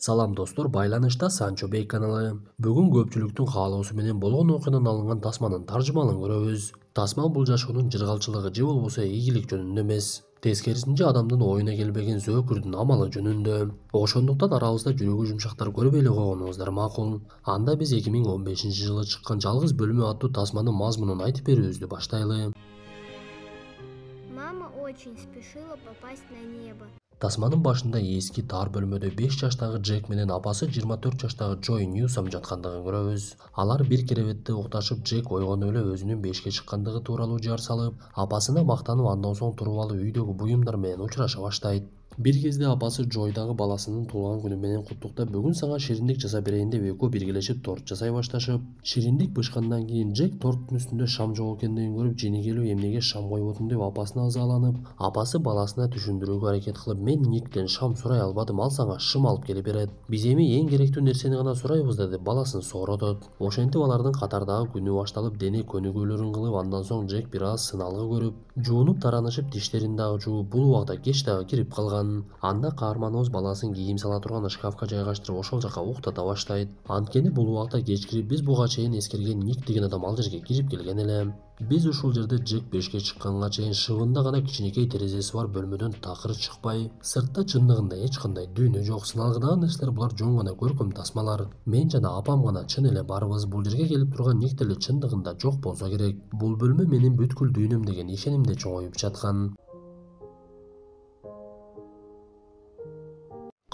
Салам достор, байланышта Санчо Бей каналы. Бүгүн көпчүлүктүн каалоосу менен болгон окуядан алынган тасманын таржымалын көрөбүз. Тасма бул жашоонун жыргалчылыгы же болбосо ийгилик жөнүндө эмес. Тескерисинче адамдын оюна келбеген зөөкүрдүн амалы жөнүндө. Ошондуктан арабызда жүрөгү жумшактар көрбөй эле койгонубуздар макул. Анда биз 2015-жылы чыккан Жалгыз бөлмө аттуу тасманын мазмунун айтып берүүбүздү баштайлы. Мама очень спешила попасть на небо. Тасманын башында эски тар бөлмөдө 5 жаштагы Джек менен апасы 24 жаштагы Джой Ньюсом жаткандыгын көрөбүз. Алар бир керебетте укташып, Джек ойгонуп эле өзүнүн бешке чыккандыгы тууралуу жар салып, апасына мактанып, андан соң туруп алып үйдөгү буюмдар менен учураша баштайт. Бир кезде апасы Джой дагы баласынын туулган күнү менен куттуктап, бүгүн сага шириндик жасап берейин деп экөө биргелешип торт жасай башташып, шириндик бышкандан кийин Джек торттун үстүндө шам жок экендигин көрүп, женекелүү эмнеге шам койбодуң деп апасына ызаланып, апасы баласына түшүндүрүүгө аракет кылып, мен Никтен шам сурай албадым, ал сага шым алып келип берет. Биз эми эң керектүү нерсени гана сурайбыз да деп баласын сооротот. Ошентип алардын катардагы күнү башталып, дене көнүгүүлөрүн кылып, андан соң Джек бир аз сыналгы көрүп, жуунуп таранышып, тиштерин дагы жууп, бул убакта кеч дагы кирип калган. Анда каарманыбыз баласын кийим сала турган шкафка жайгаштырып, ошол жака уктата баштайт. Анткени бул убакта кеч кирип, биз буга чейин эскерген Ник деген адам ал жерге кирип келген эле. Биз ушул жерде Джек бешке чыкканга чейин шыбында гана кичинекей терезеси бар бөлмөдөн такыр чыкпай, сыртта чындыгында эч кандай дүйнө жок, сыналгыдаган нерселер булар жөн гана көркөм тасмалар. Мен жана апам гана чын эле барбыз. Бул жерге келип турган Ник деле чындыгында жок болсо керек. Бул бөлмө менин бүткүл дүйнөм деген ишенимде чоңоюп жаткан.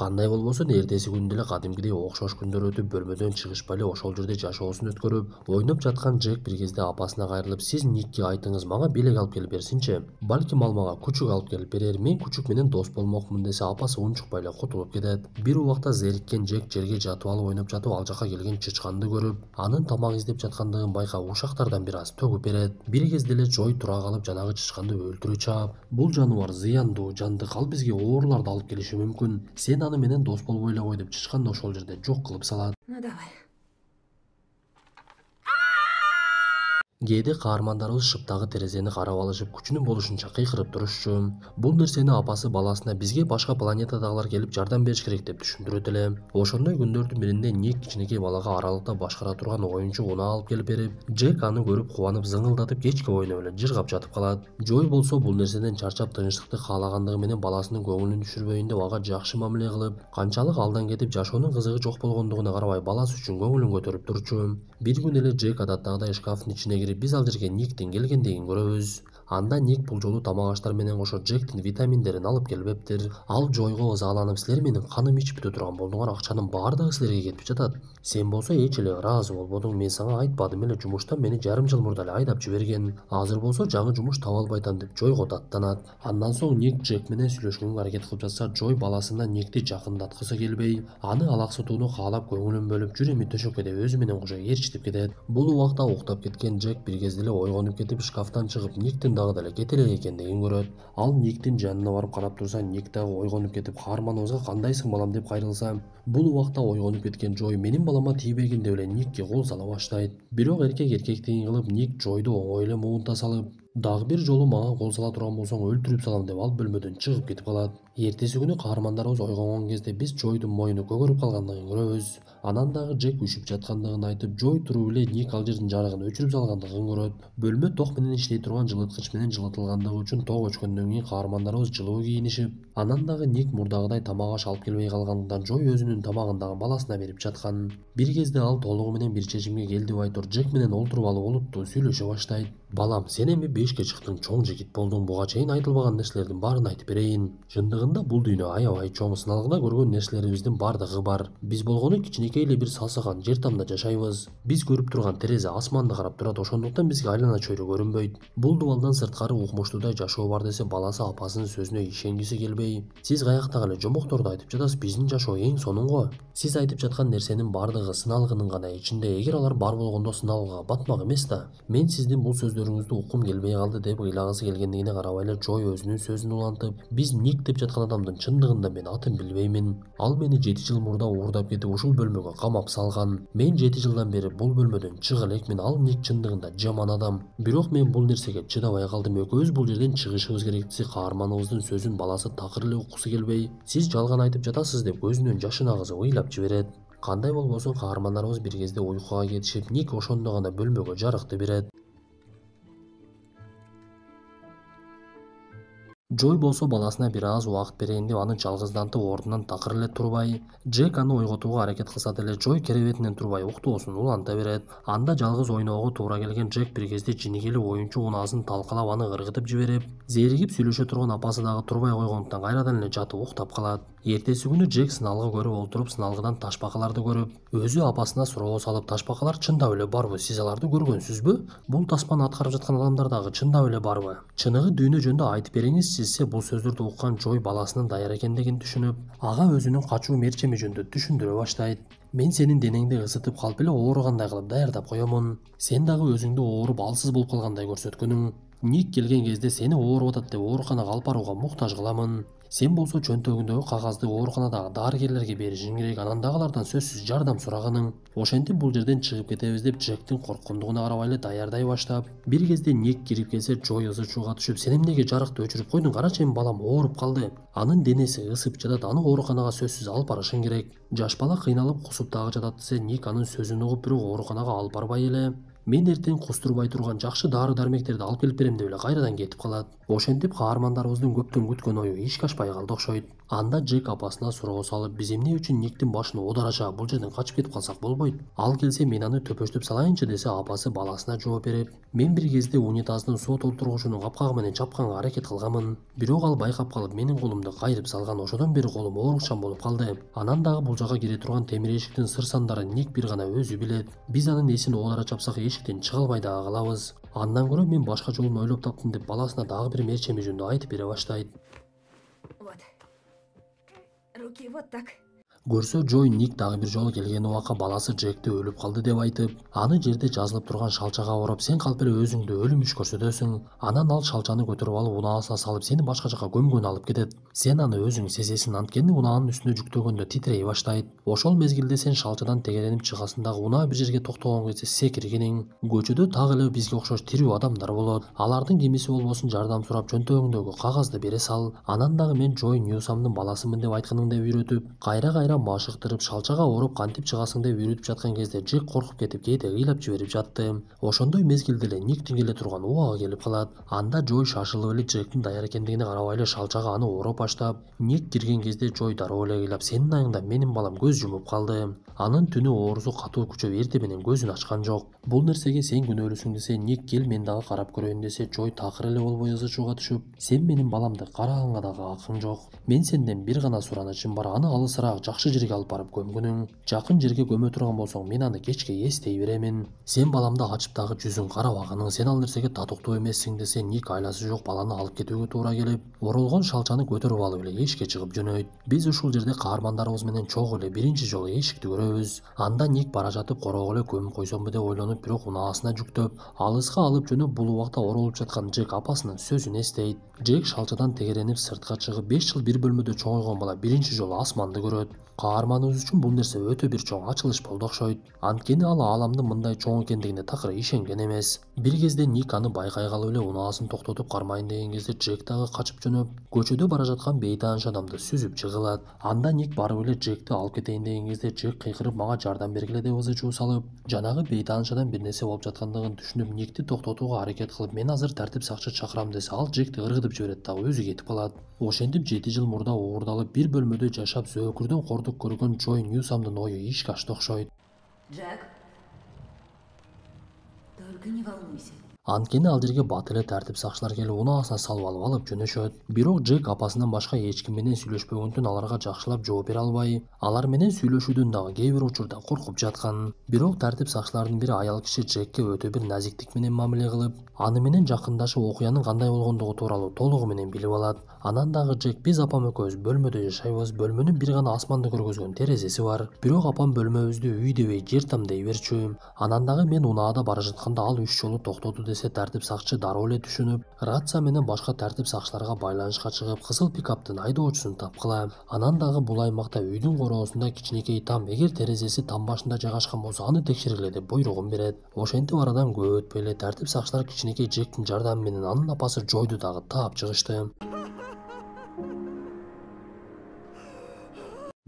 Кандай болбосун, эртеси күнү деле кадимкидей окшош күндөр өтүп, бөлмөдөн чыгышпай эле ошол жерде жашоосун өткөрүп, ойноп жаткан Джек бир кезде апасына кайрылып, сиз Никке айтыңыз, мага белек алып келип берсинчи. Балким ал мага күчүк алып келип берер, мен күчүк менен дос болмокмун десе, апасы унчукпай эле кутулуп кетет. Бир убакта зериккен Джек жерге жатып алып ойноп жатып, ал жака келген чычканды көрүп, анын тамак издеп жаткандыгын байкап, ушактардан бир аз төгүп берет. Бир кезде эле Джой тура калып, жанагы чычканды өлтүрө чаап, бул жаныбар зыяндуу, жандык, ал бизге ооруларды алып келиши мүмкүн. Сен аны менен дос болбой эле кой деп чычканды ошол жерде жок кылып салат. Ну давай. Кээде каармандарыбыз шыптагы терезени карап алышып, күчүнүн болушунча кыйкырып турушчу. Бул нерсени апасы баласына бизге башка планетадагылар келип жардам бериш керек деп түшүндүрөт эле. Ошондой күндөрдүн биринде Ник кичинекей балага аралыкта башкара турган оюнчук унаа алып келип берип, Джек аны көрүп кубанып зыңылдатып кечке ойноп эле жыргап жатып калат. Джой болсо бул нерседен чарчап тынчтыкты каалагандыгы менен баласынын көңүлүн түшүрбөйүн деп ага жакшы мамиле кылып, канчалык алдан кетип жашоонун кызыгы жок болгондугуна карабай баласы үчүн көңүлүн көтөрүп турчу. Бир күнү эле Джек адаттагыдай шкафтын ичине кирип, биз ал жерге Никтин келгендигин көрөбүз. Анда Ник бул жолу тамак аштар менен кошо Джектин витаминдерин алып келбептир. Ал Джойго ызаланып, силер менин каным ичип бүтө турган болдуңар, акчанын баардыгы силерге кетип жатат. Сен болсо эч эле ыраазы болбодуң, мен сага айтпадым эле, жумуштан мени жарым жыл мурда эле айдап жиберген. Азыр болсо жаңы жумуш таба албай атам деп Джойго даттанат. Андан соң Ник Джек менен сүйлөшкөнгө аракет кылып жатса, Джой баласына Никти жакындаткысы келбей, аны алаксытууну каалап көңүлүн бөлүп, жүр эми төшөккө деп өзү менен кошо ээрчитип кетет. Бул убакта уктап кеткен Джек бир кезде эле ойгонуп кетип, шкафтан чыгып, Никтин дагы деле кете элек экендигин көрөт. Ал Никтин жанына барып карап турса, Ник дагы ойгонуп кетип, каарманыбызга кандайсың балам деп кайрылса, бул убакта ойгонуп кеткен Джой менин балама тийбегин деп эле Никке кол сала баштайт. Бирок эркек эркектигин кылып, Ник Джойду оңой эле муунта салып, дагы бир жолу мага кол сала турган болсоң өлтүрүп салам деп ал бөлмөдөн чыгып кетип калат. Эртеси күнү каармандарыбыз ойгонгон кезде биз Джойдун мойну көгөрүп калгандыгын көрөбүз. Анан дагы Джек үшүп жаткандыгын айтып, Джой туруп эле Ник ал жердин жарыгын өчүрүп салгандыгын көрөт. Бөлмө ток менен иштей турган жылыткыч менен жылытылгандыгы үчүн ток өчкөндөн кийин каармандарыбыз жылуу кийинишип, анан дагы Ник мурдагыдай тамак аш алып келбей калгандыктан Джой өзүнүн тамагын дагы баласына берип жаткан. Бир кезде ал толугу менен бир чечимге келди байтур, Джек менен олтуруп алып олуттуу сүйлөшө баштайт. Балам, сен эми бешке чыктың, чоң жигит болдуң, буга чейин айтылбаган нерселердин баарын айтып берейин. Чындыгында бул дүйнө аябай чоң, сыналгыда көргөн нерселерибиздин бардыгы бар. Биз болгону кичинекей эле бир сасыган жер тамда жашайбыз. Биз көрүп турган терезе асманды карап турат, ошондуктан бизге айлана чөйрө көрүнбөйт. Бул дубалдан сырткары укмуштуудай жашоо бар десе, баласы апасынын сөзүнө ишенгиси келбей, сиз каяктагы эле жомокторду айтып жатасыз, биздин жашоо эң сонун го. Сиз айтып жаткан нерсенин бардыгы сыналгынын гана ичинде, эгер алар бар болгондо сыналууга батмак эмес да. Мен сиздин бул сөздөрүңүздү уккум келбей калды деп ыйлагысы келгендигине карабай эле Джой өзүнүн сөзүн улантып, биз Ник деп жаткан адамдын чындыгында мен атын билбеймин. Ал мени 7 жыл мурда уурдап кетип ушул бөлмөгө камап салган. Мен 7 жылдан бери бул бөлмөдөн чыга элекмин. Ал Ник чындыгында жаман адам. Бирок мен бул нерсеге чыдабай калдым. Экөөбүз бул жерден чыгышыбыз керек десе, каарманыбыздын сөзүн баласы так такыр эле уккусу келбей, сиз жалган айтып жатасыз деп көзүнөн жашын агызып ыйлап жиберет. Кандай болбосун каармандарыбыз бир кезде уйкуга кетишип, Ник ошондо гана бөлмөгө жарыкты берет. Джой болсо баласына бир аз убакыт берейин деп аны жалгыздантып ордунан такыр эле турбай, Джек аны ойготууга аракет кылса деле Джой керебетинен турбай уктоосун уланта берет. Анда жалгыз ойноого туура келген Джек бир кезде жинигели оюнчу унаасын талкалап аны ыргытып жиберип, зээригип сүйлөшө турган апасы дагы турбай койгондуктан кайрадан эле жатып уктап калат. Эртеси күнү Джек сыналгы көрүп олтуруп сыналгыдан ташбакаларды көрүп, өзү апасына суроо салып, ташбакалар чындап эле барбы, сиз аларды көргөнсүзбү? Бул тасманы аткарып жаткан адамдар дагы чындап эле барбы? Чыныгы дүйнө жөнүндө айтып бериңизчи. Бул сөздөрдү уккан Джой баласынын даяр экендигин түшүнүп, ага өзүнүн качуу мерчеми жөнүндө түшүндүрө баштайт. Мен сенин денеңди ысытып калп эле ооругандай кылып даярдап коёмун. Сен дагы өзүңдү ооруп алсыз болуп калгандай көрсөткөнүң. Ник келген кезде сени ооруп атат деп ооруканага алып барууга муктаж кыламын. Сен болсо чөнтөгүндөгү кагазды ооруканадагы дарыгерлерге беришиң керек, анан дагы алардан сөзсүз жардам сурагының. Ошентип бул жерден чыгып кетебиз деп Джектин корккондугуна карабай эле даярдай баштап, бир кезде Ник кирип келсе Джой ызы чууга түшүп, сен эмнеге жарыкты өчүрүп койдуң, карачы эми балам ооруп калды. Анын денеси ысып жатат, аны ооруканага сөзсүз алып барышың керек. Жаш бала кыйналып кусуп дагы жатат десе, Ник анын сөзүн угуп бирок ооруканага алып барбай эле, мен эртең кустурбай турган жакшы дары-дармектерди алып келип берем деп эле кайрадан кетип калат. Ошентип каармандарыбыздын көптөн күткөн ою ишке ашпай калды окшойт. Анда Джек апасына суроо салып, биз эмне үчүн Никтин башын оодарача бул жерден качып кетип калсак болбойт? Ал келсе мен аны төпөштөп салайынчы десе, апасы баласына жооп берип, мен бир кезде унитаздын суу толтургучунун капкагы менен чапканга аракет кылганмын. Бирок ал байкап калып менин колумду кайрып салган, ошодон бери колум оорукчан болуп калды. Анан дагы бул жака кире турган темир эшиктин сырсандарын Ник бир гана өзү билет. Биз анын эсин оодара чапсак эшиктен чыга албай дагы калабыз. Андан көрө мен башка жолун ойлоп таптым деп баласына дагы бир мерчеми жөнүндө айтып бере баштайт. Вот. Руки вот так. Көрсө Джой Ник дагы бир жолу келген убакка баласы Джекти өлүп калды деп айтып, аны жерде жазылып турган шалчага ороп, сен калп эле өзүңдү өлүмүш көрсөтөсүң. Анан ал шалчаны көтөрүп алып унаасына салып, сени башка жака көмгөнү алып кетет. Сен аны өзүң сезесиң, анткени унаанын үстүнө жүктөгөндө титрей баштайт. Ошол мезгилде сен шалчадан тегеренип чыгасың дагы унаа бир жерге токтогон кезде секиргениң. Көчөдө так эле бизге окшош тирүү адамдар болот. Алардын кимиси болбосун жардам сурап чөнтөгүңдөгү кагазды бере сал. Анан дагы мен Джой Ньюсамдын баласымын деп айтканыңды үйрөтүп, кайра машыктырып шалчага ороп кантип чыгасың деп үйрөтүп жаткан кезде Джек коркуп кетип кээде ыйлап жиберип жатты. Ошондой мезгилде эле Никтин келе турган убагы келип калат. Анда Джой шашылып эле Джектин даяр экендигине карабай эле шалчага аны ороп баштап, Ник кирген кезде Джой дароо эле ыйлап, сенин айыңда менин балам көз жумуп калды. Анын түнү оорусу катуу күчөп эртең менен көзүн ачкан жок. Бул нерсеге сен күнөөлүүсүң десе, Ник кел мен дагы карап көрөйүн десе, Джой такыр эле болбой ызы чууга түшүп, сен менин баламды караганга дагы акың жок. Мен сенден бир гана суранычым бар, аны алысыраак жакшы жерге алып барып көмгүнүң. Жакын жерге көмө турган болсоң, мен аны кечке эстей беремин. Сен баламды ачып дагы жүзүн карабаганың, сен ал нерсеге татыктуу эмессиң десе, Ник айласы жок баланы алып кетүүгө туура келип, оролгон шалчаны көтөрүп алып эле эшикке чыгып жөнөйт. Биз ушул жерде каармандарыбыз менен чогуу эле биринчи жолу эшикти көрөбүз. Анда Ник бара жатып короого эле көмүп койсомбу деп ойлонуп, бирок унаасына жүктөп, алыска алып жөнөп, бул убакта оролуп жаткан Джек апасынын сөзүн эстейт. Джек шалчадан тегеренип сыртка чыгып, 5 жыл бир бөлмөдө чоңойгон бала биринчи жолу асманды көрөт. Каарманыбыз үчүн бул нерсе өтө бир чоң ачылыш болду окшойт. Анткени ал ааламдын мындай чоң экендигине такыр ишенген эмес. Бир кезде Ник аны байкай калып эле унаасын токтотуп кармайын деген кезде Джек дагы качып жөнөп, көчөдө бара жаткан бейтааныш адамды сүзүп жыгылат. Анда Ник барып эле Джекти алып кетейин деген кезде Джек кыйкырып мага жардам бергиле деп ызы чуу салып, жанагы бейтааныш адам бир нерсе болуп жаткандыгын түшүнүп, Никти токтотууга аракет кылып, мен азыр тартип сакчы чакырам десе, ал Джекти ыргытып жиберет дагы өзү кетип калат. Ошентип 7 жыл мурда уурдалып бир бөлмөдө жашап зөөкүрдөн кордук көргөн Джой Ньюсамдын ою ишке ашты окшойт. Джек, только не волнуйся. Анткени ал жерге бат эле тартип сакчылар келип унаасына салып алып жөнөшөт. Бирок Джек апасынан башка эч ким менен сүйлөшпөгөндүктөн аларга жакшылап жооп бере албай, алар менен сүйлөшүүдөн дагы кээ бир учурда коркуп жаткан. Бирок тартип сакчыларынын бири аял киши Джекке өтө бир назиктик менен мамиле кылып, аны менен жакындашып окуянын кандай болгондугу тууралуу толугу менен билип алат. Анан дагы Джек, биз апам экөөбүз бөлмөдө жашайбыз, бөлмөнүн бир гана асманды көргөзгөн терезеси бар. Бирок апам бөлмөбүздү үй дебей жер там дей берчү. Анан дагы мен унаада бара жатканда ал 3 жолу токтоду десе, тартип сакчы дароо эле түшүнүп, рация менен башка тартип сакчыларга байланышка чыгып, кызыл пикаптын айдоочусун тапкыла. Анан дагы бул аймакта үйдүн короосунда кичинекей там, эгер терезеси там башында жайгашкан болсо, аны текшергиле деп буйругун берет. Ошентип арадан көп өтпөй эле тартип сакчылар кичинекей Джектин жардамы менен анын апасы Джойду дагы таап чыгышты.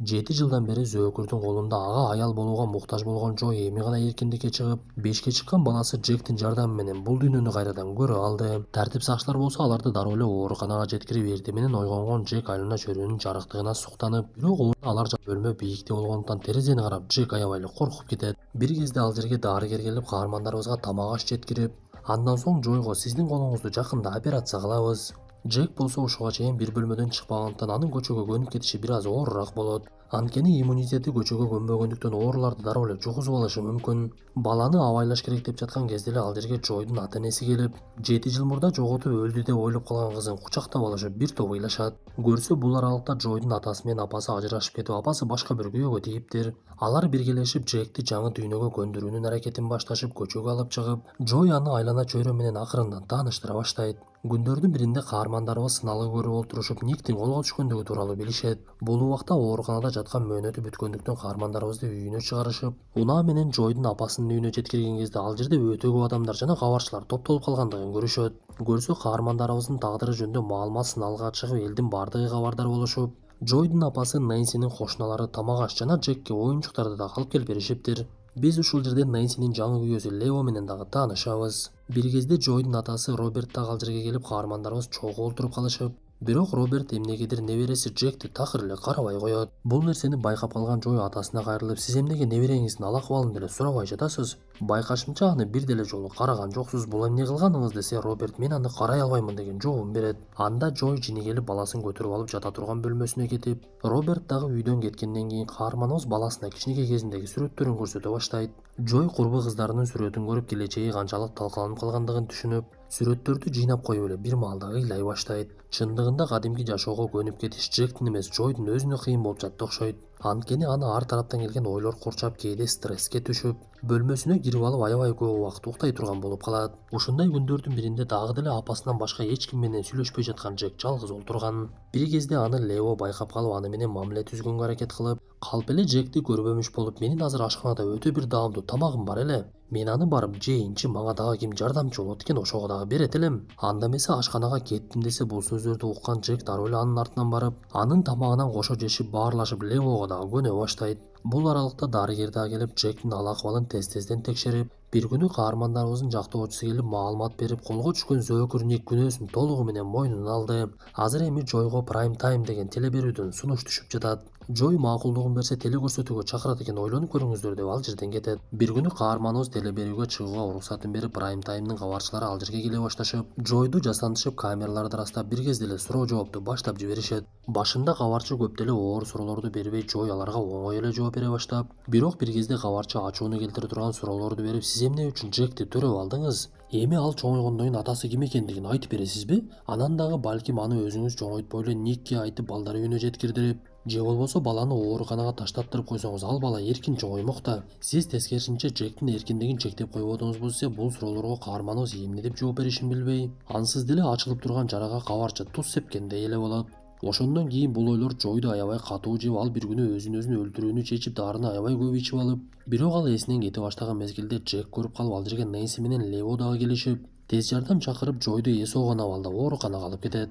7 жылдан бери зөөкүрдүн колунда ага аял болууга муктаж болгон Джой эми гана эркиндикке чыгып, 5 чыккан баласы Джектин жардамы менен бул дүйнөнү кайрадан көрө алды. Тартип сакчылар болсо аларды дароо эле ооруканага жеткирип, эртең менен ойгонгон Джек айлана чөйрөнүн жарыктыгына суктанып, бирок алар бөлмө бийикте болгондуктан терезени карап Джек аябай эле коркуп кетет. Бир кезде ал жерге дарыгер келип, каармандарыбызга тамак аш жеткирип, андан соң Джойго сиздин колуңузду жакында операция кылабыз. Джек болсо ушуга чейин бир бөлмөдөн чыкпагандыктан анын көчөгө көнүп кетиши бир аз оорураак болот. Анткени иммунитети көчөгө көнбөгөндүктөн ооруларды дароо эле жугузуп алышы мүмкүн. Баланы абайлаш керек деп жаткан кезде эле ал жерге Джойдун ата-энеси келип, 7 жыл мурда жоготуп өлдү деп ойлоп калган кызын кучактап алышып бир топ ыйлашат. Көрсө бул аралыкта Джойдун атасы менен апасы ажырашып кетип, апасы башка бир күйөөгө тийиптир. Алар биргелешип Джекти жаңы дүйнөгө көндүрүүнүн аракетин башташып, көчөгө алып чыгып, Джой аны айлана чөйрө менен акырындан тааныштыра баштайт. Күндөрдүн биринде каармандарыбыз сыналгы көрүп отурушуп, Никтин колго түшкөндүгү тууралуу билишет. Бул убакта ооруканада жаткан мөөнөтү бүткөндүктөн каармандарыбызды үйүнө чыгарышып, унаа менен Джойдун апасынын үйүнө жеткирген кезде ал жерде өтө көп адамдар жана кабарчылар топтолуп калгандыгын көрүшөт. Көрсө каармандарыбыздын тагдыры жөнүндө маалымат сыналга чыгып, элдин бардыгы кабардар болушуп, Джойдун апасы Нэнсинин кошуналары тамак аш жана Джекке оюнчуктарды да алып келип беришиптир. Биз ушул жерде Нэнсинин жаңы күйөөсү Лео менен дагы таанышабыз. Бир кезде Джойдун атасы Роберт дагы ал жерге келип, каармандарыбыз чогуу олтуруп калышып, бирок Роберт эмнегедир небереси Джекти такыр эле карабай коет. Бул нерсени байкап калган Джой атасына кайрылып, сиз эмнеге небереңиздин ал акыбалын деле сурабай жатасыз? Байкашымча аны бир деле жолу караган жоксуз, бул эмне кылганыңыз десе, Роберт мен аны карай албаймын деген жообун берет. Анда Джой жини келип баласын көтөрүп алып жата турган бөлмөсүнө кетип, Роберт дагы үйдөн кеткенден кийин каарманыбыз баласына кичинекей кезиндеги сүрөттөрүн көрсөтө баштайт. Джой курбу кыздарынын сүрөтүн көрүп, келечеги канчалык талкаланып калгандыгын түшүнүп, сүрөттөрдү жыйнап коюп эле бир маалда ыйлай баштайт. Чындыгында кадимки жашоого көнүп кетиш Джектин эмес, Джойдун өзүнө кыйын болуп жатты окшойт. Анткени аны ар тараптан келген ойлор курчап, кээде стресске түшүп, бөлмөсүнө кирип алып аябай көп убакыт уктай турган болуп калат. Ушундай күндөрдүн биринде дагы деле апасынан башка эч ким менен сүйлөшпөй жаткан Джек жалгыз олтурган. Бир кезде аны Лео байкап калып, аны менен мамиле түзгөнгө аракет кылып, калп эле Джекти көрбөмүш болуп, менин азыр ашканада өтө бир даамдуу тамагым бар эле. Мен аны барып жейинчи, мага дагы ким жардамчы болот экен, ошого дагы берет элем. Анда эмесе ашканага кеттим десе, бул сөздөрдү уккан Джек дароо эле анын артынан барып, анын тамагынан кошо жешип, баарлашып, Леого дагы көнө баштайт. Бул аралыкта дарыгер дагы келип, Джектин ал акыбалын тез-тезден текшерип, бир күнү каармандарыбыздын жактоочусу келип маалымат берип, колго түшкөн зөөкүр Ник күнөөсүн толугу менен мойнуна алды. Азыр эми Джойго Prime Time деген теле берүүдөн сунуш түшүп жатат. Джой макулдугун берсе теле көрсөтүүгө чакырат экен, ойлонуп көрүңүздөр деп ал жерден кетет. Бир күнү каарманыбыз теле берүүгө чыгууга уруксатын берип, Prime Time'нын кабарчылары ал жерге келе башташып, Джойду жасандышып, камераларды ырастап, бир кезде эле суроо жоопту баштап жиберишет. Башында кабарчы көп деле оор суроолорду бербей, Джой аларга оңой эле жооп бере баштап, бирок бир кезде кабарчы ачууну келтире турган суроолорду берип, сиз эмне үчүн Джекти төрөп алдыңыз? Эми ал чоңойгондон атасы ким экендигин айтып бересизби? Анан дагы балким аны өзүңүз чоңойтпой эле Никке айтып балдар үйүнө жеткирдирип, же болбосо баланы ооруканага таштаттырып койсоңуз, ал бала эркин чоңоймок да. Сиз тескерисинче Джектин эркиндигин чектеп койуп атыңызбы десе, бул суроолорго каарманыбыз эмне деп жооп беришин билбей, ансыз деле ачылып турган жарага кабарчы туз сепкендей эле болот. Ошондон кийин бул ойлор Джойду аябай катуу жеп, ал бир күнү өзүн өлтүрүүнү чечип, дарыны аябай көп ичип алып, бирок ал эсинен кете баштаган мезгилде Джек көрүп калып, ал жерге Нэнси менен Лео дагы келишип, тез жардам чакырып, Джойду эс алган абалда ооруканага алып кетет.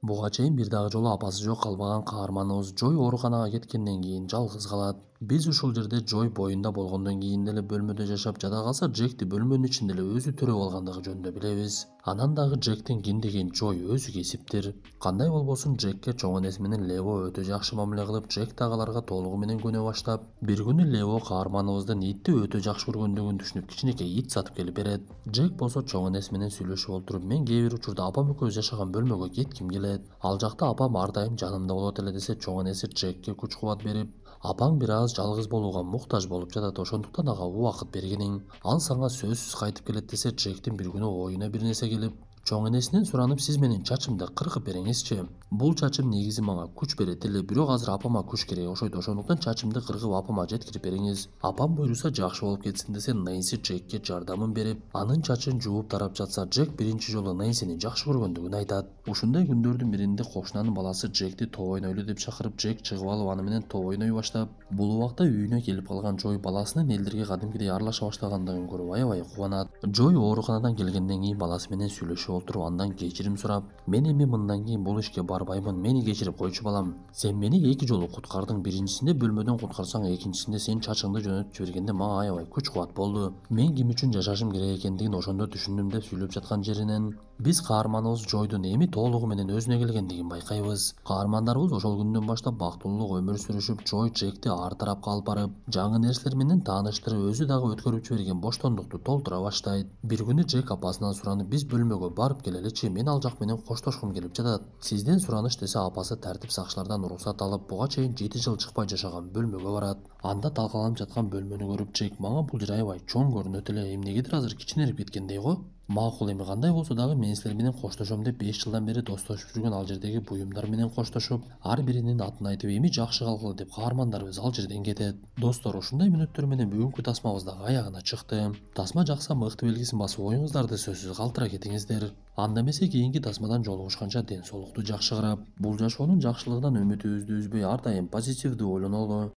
Буга чейин бир дагы жолу апасы жок калбаган каарманыбыз Джой ооруканага кеткенден кийин жалгыз калат. Биз ушул жерде Джой боюнда болгондон кийин деле бөлмөдө жашап, жада калса Джекти бөлмөнүн ичинде эле өзү төрөп алгандыгы жөнүндө билебиз. Анан дагы Джектин ким деген Джой өзү кесиптир. Кандай болбосун, Джекке чоң энеси менен Лео өтө жакшы мамиле кылып, Джек дагы аларга толугу менен көнө баштап, бир күнү Лео каарманыбыздын итти өтө жакшы көргөндүгүн түшүнүп, кичинекей ит сатып келип берет. Джек болсо чоң энеси менен сүйлөшүп олтуруп, мен кээ бир учурда апам экөөбүз жашаган бөлмөгө кетким келет. Ал жакта апам ар дайым жанымда болот эле десе, чоң энеси Джекке күч кубат берип, апаң бир аз жалгыз болууга муктаж болуп жатат, ошондуктан ага убакыт бергиниң. Ал сага сөзсүз кайтып келет десе, Джектин бир күнү оюна бир нерсе келип, чоң энесинен суранып, сиз менин чачымды кыркып бериңизчи. Бул чачым негизи мага күч берет эле, бирок азыр апама күч керек окшойт, ошондуктан чачымды кыркып апама жеткирип бериңиз. Апам буйруса жакшы болуп кетсин десе, Нэнси Джекке жардамын берип, анын чачын жууп тарап жатса, Джек биринчи жолу Нэнсини жакшы көргөндүгүн айтат. Ушундай күндөрдүн биринде кошунанын баласы Джекти топ ойнойлу деп чакырып, Джек чыгып алып аны менен топ ойной баштап, бул убакта үйүнө келип калган Джой баласынын элдерге кадимкидей аралаша баштагандыгын көрүп аябай кубанат. Джой ооруканадан келгенден кийин баласы менен сүйлөшүп олтуруп андан кечирим сурап, мен эми мындан кийин бул ишке барбаймын, мени кечирип койчу балам. Сен мени 2 жолу куткардың. Биринчисинде бөлмөдөн куткарсаң, экинчисинде сен чачыңды жөнөтүп жибергенде мага аябай күч-кубат болду. Мен ким үчүн жашашым керек экендигин ошондо түшүндүм деп сүйлөп жаткан жеринен биз каарманыбыз Жойдун эми толугу менен өзүнө келгендигин байкайбыз. Каармандарыбыз ошол күндөн баштап бактылуулук өмүр сүрүшүп, Жой Джекти ар тарапка алып барып, жаңы нерселер менен тааныштырып, өзү дагы өткөрүп жиберген боштондукту толтура баштайт. Бир күнү Джек апасынан суранып, биз бөлмөгө барып келеличи, мен ал жак менен коштошкум келип жатат. Сизден сураныш десе, апасы тартип сакчылардан уруксат алып, буга чейин 7 жыл чыкпай жашаган бөлмөгө барат. Анда талкаланып жаткан бөлмөнү көрүп Джек, мага бул жер аябай чоң көрүнөт эле, эмнегедир азыр кичинерип кеткендей го. Макул, эми кандай болсо дагы мен силер менен коштошом деп 5 жылдан бери достошуп жүргөн ал жердеги буюмдар менен коштошуп, ар биринин атын айтып, эми жакшы калгыла деп каармандарыбыз ал жерден кетет. Достор, ушундай мүнөттөр менен бүгүнкү тасмабыз дагы аягына чыкты. Тасма жакса мыкты белгисин басып оюңуздарды сөзсүз калтыра кетиңиздер. Анда эмесе кийинки тасмадан жолугушканча ден соолукту жакшыгырап, бул жашоонун жакшылыгынан үмүтүбүздү үзбөй ар дайым позитивдүү ойлонолу.